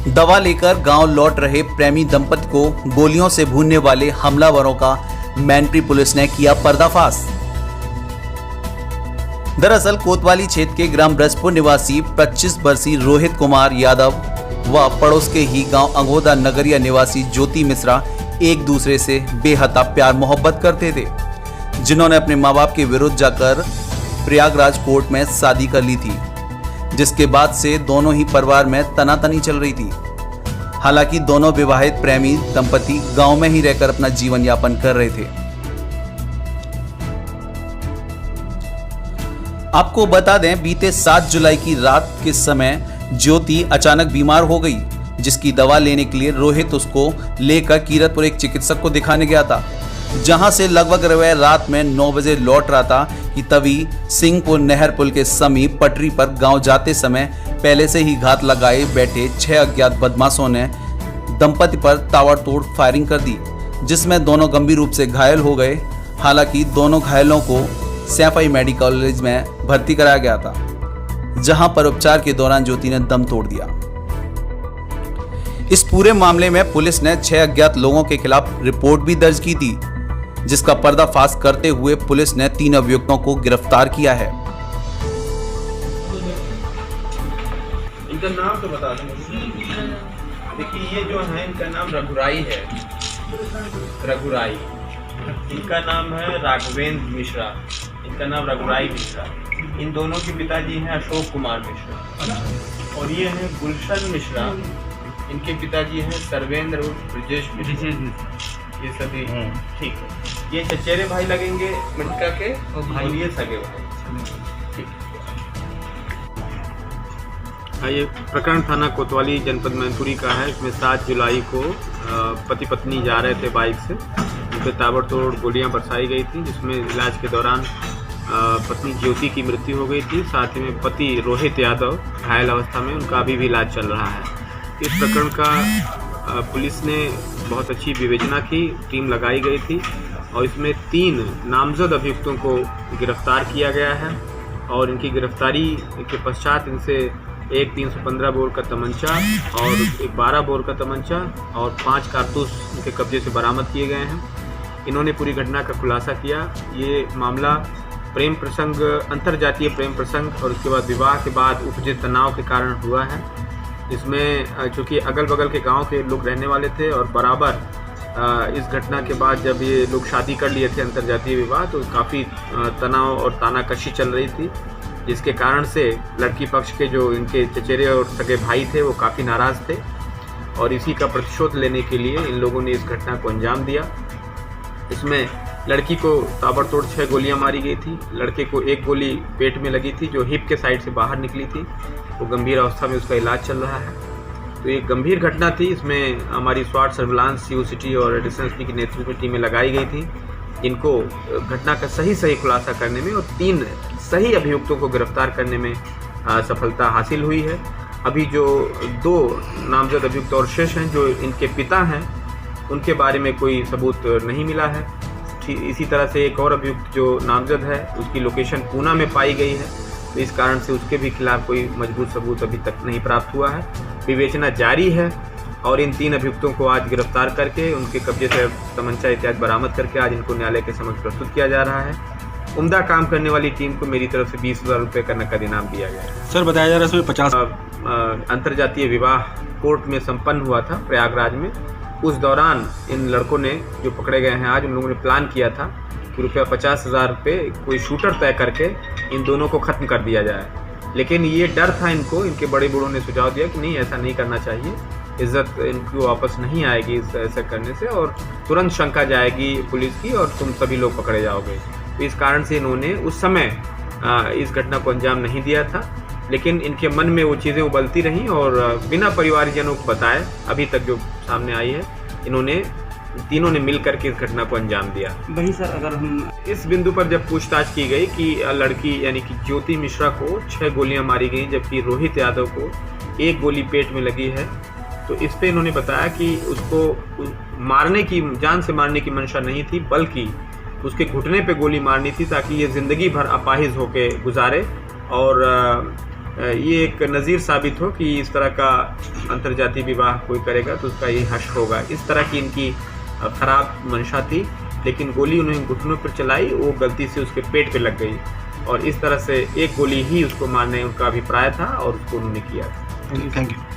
दवा लेकर गांव लौट रहे प्रेमी दंपति को गोलियों से भूनने वाले हमलावरों का मैनपुरी पुलिस ने किया पर्दाफाश। दरअसल कोतवाली क्षेत्र के ग्राम ब्रजपुर निवासी 25 वर्षीय रोहित कुमार यादव व पड़ोस के ही गांव अंगोदा नगरिया निवासी ज्योति मिश्रा एक दूसरे से बेहद प्यार मोहब्बत करते थे, जिन्होंने अपने मां बाप के विरुद्ध जाकर प्रयागराज कोर्ट में शादी कर ली थी, जिसके बाद से दोनों ही परिवार में तनातनी चल रही थी। हालांकि दोनों विवाहित प्रेमी दंपति गांव में ही रहकर अपना जीवन यापन कर रहे थे। आपको बता दें, बीते 7 जुलाई की रात के समय ज्योति अचानक बीमार हो गई, जिसकी दवा लेने के लिए रोहित उसको लेकर कीरतपुर एक चिकित्सक को दिखाने गया था, जहां से लगभग वह रात में 9 बजे लौट रहा था कि तभी सिंहपुर नहर पुल के समीप पटरी पर गांव जाते समय पहले से ही घात लगाए बैठे 6 अज्ञात बदमाशों ने दंपति पर ताबड़तोड़ फायरिंग कर दी, जिसमें दोनों गंभीर रूप से घायल हो गए। हालांकि दोनों घायलों को सैफई मेडिकल कॉलेज में भर्ती कराया गया था, जहां पर उपचार के दौरान ज्योति ने दम तोड़ दिया। इस पूरे मामले में पुलिस ने 6 अज्ञात लोगों के खिलाफ रिपोर्ट भी दर्ज की थी, जिसका पर्दाफाश करते हुए पुलिस ने 3 अभियुक्तों को गिरफ्तार किया है। इनका नाम तो बता दें। देखिए, ये जो है इनका नाम रघुराई है, रघुराई। इनका नाम है राघवेंद्र मिश्रा, इनका नाम रघुराई मिश्रा। इन दोनों के पिताजी हैं अशोक कुमार मिश्रा, और ये हैं गुलशन मिश्रा, इनके पिताजी हैं सर्वेंद्र उर्फ ब्रजेश मिश्रा। ये सभी ठीक है। ये चचेरे भाई लगेंगे मटका के, और ये सगे भाई। ठीक है। ये प्रकरण थाना कोतवाली जनपद मैनपुरी का है। इसमें 7 जुलाई को पति पत्नी जा रहे थे बाइक से, उन पर ताबड़तोड़ गोलियां बरसाई गई थी, जिसमें इलाज के दौरान पत्नी ज्योति की मृत्यु हो गई थी। साथ ही में पति रोहित यादव घायल अवस्था में, उनका अभी भी इलाज चल रहा है। इस प्रकरण का पुलिस ने बहुत अच्छी विवेचना की, टीम लगाई गई थी, और इसमें 3 नामजद अभियुक्तों को गिरफ्तार किया गया है। और इनकी गिरफ्तारी के पश्चात इनसे एक 315 बोर का तमंचा और एक 12 बोर का तमंचा और 5 कारतूस इनके कब्जे से बरामद किए गए हैं। इन्होंने पूरी घटना का खुलासा किया। ये मामला प्रेम प्रसंग, अंतरजातीय प्रेम प्रसंग और उसके बाद विवाह के बाद उपजे तनाव के कारण हुआ है। इसमें चूँकि अगल बगल के गांव के लोग रहने वाले थे और बराबर इस घटना के बाद जब ये लोग शादी कर लिए थे अंतरजातीय विवाह, तो काफ़ी तनाव और तानाकशी चल रही थी, जिसके कारण से लड़की पक्ष के जो इनके चचेरे और सगे भाई थे वो काफ़ी नाराज़ थे, और इसी का प्रतिशोध लेने के लिए इन लोगों ने इस घटना को अंजाम दिया। इसमें लड़की को ताबड़तोड़ 6 गोलियां मारी गई थी। लड़के को 1 गोली पेट में लगी थी, जो हिप के साइड से बाहर निकली थी। वो गंभीर अवस्था में उसका इलाज चल रहा है। तो ये गंभीर घटना थी। इसमें हमारी स्वाट सर्विलांस, सीओ सिटी और एडिशनल एसपी की नेतृत्व में टीमें लगाई गई थी, इनको घटना का सही खुलासा करने में और 3 सही अभियुक्तों को गिरफ्तार करने में सफलता हासिल हुई है। अभी जो 2 नामजद अभियुक्त और शेष हैं, जो इनके पिता हैं, उनके बारे में कोई सबूत नहीं मिला है। इसी तरह से एक और अभियुक्त जो नामजद है, उसकी लोकेशन पूना में पाई गई है, तो इस कारण से उसके भी खिलाफ कोई मजबूत सबूत अभी तक नहीं प्राप्त हुआ है। विवेचना जारी है, और इन 3 अभियुक्तों को आज गिरफ्तार करके उनके कब्जे से तमंचा इत्यादि बरामद करके आज इनको न्यायालय के समक्ष प्रस्तुत किया जा रहा है। उम्दा काम करने वाली टीम को मेरी तरफ से 20,000 रुपये का नकद इनाम दिया गया है। सर, बताया जा रहा है इसमें 50 अंतर्जातीय विवाह कोर्ट में संपन्न हुआ था प्रयागराज में। उस दौरान इन लड़कों ने जो पकड़े गए हैं आज, उन लोगों ने प्लान किया था कि रुपया 50,000 रुपये कोई शूटर तय करके इन दोनों को ख़त्म कर दिया जाए। लेकिन ये डर था इनको, इनके बड़े बूढ़ों ने सुझाव दिया कि नहीं, ऐसा नहीं करना चाहिए, इज्जत इनकी वापस नहीं आएगी ऐसा करने से, और तुरंत शंका जाएगी पुलिस की और तुम सभी लोग पकड़े जाओगे। तो इस कारण से इन्होंने उस समय इस घटना को अंजाम नहीं दिया था, लेकिन इनके मन में वो चीज़ें उबलती रहीं और बिना परिवारजनों को बताए अभी तक जो सामने आई है, इन्होंने तीनों ने मिलकर के इस घटना को अंजाम दिया। वही सर, अगर हम इस बिंदु पर जब पूछताछ की गई कि लड़की यानी कि ज्योति मिश्रा को 6 गोलियां मारी गई, जबकि रोहित यादव को 1 गोली पेट में लगी है, तो इस पे इन्होंने बताया कि उसको मारने की, जान से मारने की मंशा नहीं थी, बल्कि उसके घुटने पे गोली मारनी थी ताकि ये ज़िंदगी भर अपाहिज होके गुजारे और ये एक नज़ीर साबित हो कि इस तरह का अंतर्जातीय विवाह कोई करेगा तो उसका ये हश्र होगा। इस तरह की इनकी खराब मंशा थी, लेकिन गोली उन्होंने घुटनों पर चलाई, वो गलती से उसके पेट पे लग गई और इस तरह से एक गोली ही उसको मारने उनका अभिप्राय था और उसको उन्होंने किया था। Thank you.